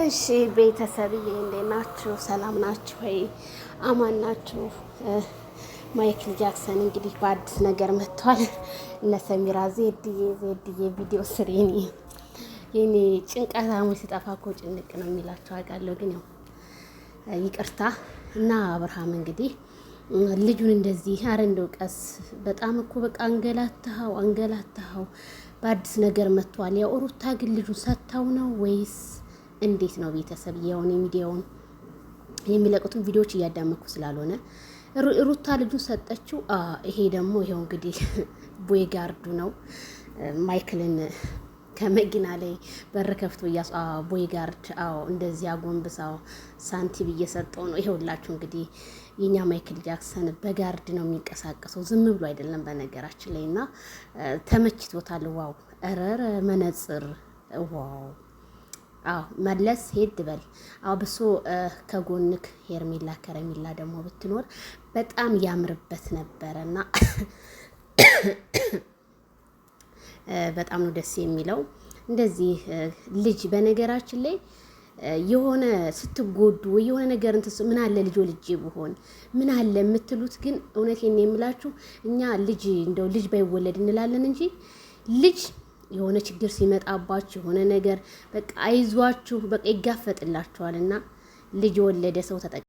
እሺ ቤተሰብዬ እንዴት ናችሁ? ሰላም ናችሁ ወይ? አማን ናችሁ? ማይክል ጃክሰን እንግዲህ በአዲስ ነገር መጥቷል። እነ ሰሚራ ዜድዬ ቪዲዮ ስሪ የኔ ጭንቀታሞች ሲጠፋ እኮ ጭንቅ ነው የሚላቸው አውቃለሁ። ግን ያው ይቅርታ እና አብርሃም እንግዲህ ልጁን እንደዚህ አረ እንደው ቀስ በጣም እኮ በቃ አንገላታኸው በአዲስ ነገር መጥቷል። ያው ሩታ ግን ልጁን ሰታው ነው ወይስ እንዴት ነው? ቤተሰብ የሆነ ሚዲያውን የሚለቁትን ቪዲዮዎች እያዳመኩ ስላልሆነ ሩታ ልጁን ሰጠችው። ይሄ ደግሞ ይሄው እንግዲህ ቦይጋርዱ ነው ማይክልን ከመኪና ላይ በር ከፍቶ ቦይጋርድ እንደዚህ አጎንብሳው ሳንቲም እየሰጠው ነው። ይሄውላችሁ እንግዲህ የኛ ማይክል ጃክሰን በጋርድ ነው የሚንቀሳቀሰው፣ ዝም ብሎ አይደለም በነገራችን ላይ እና ተመችቶታል። ዋው ረረ መነጽር ዋው መለስ ሄድ በል ብሶ ከጎንክ ሄርሜላ ከረሜላ ደግሞ ብትኖር በጣም ያምርበት ነበረና በጣም ነው ደስ የሚለው። እንደዚህ ልጅ በነገራችን ላይ የሆነ ስትጎዱ ወይ የሆነ ነገር ምን አለ ልጅ ወልጄ ብሆን ምን አለ የምትሉት ግን እውነቴን የምላችሁ እኛ ልጅ እንደው ልጅ ባይወለድ እንላለን እንጂ ልጅ የሆነ ችግር ሲመጣባችሁ የሆነ ነገር በቃ አይዟችሁ በቃ ይጋፈጥላችኋልና ልጅ ወለደ ሰው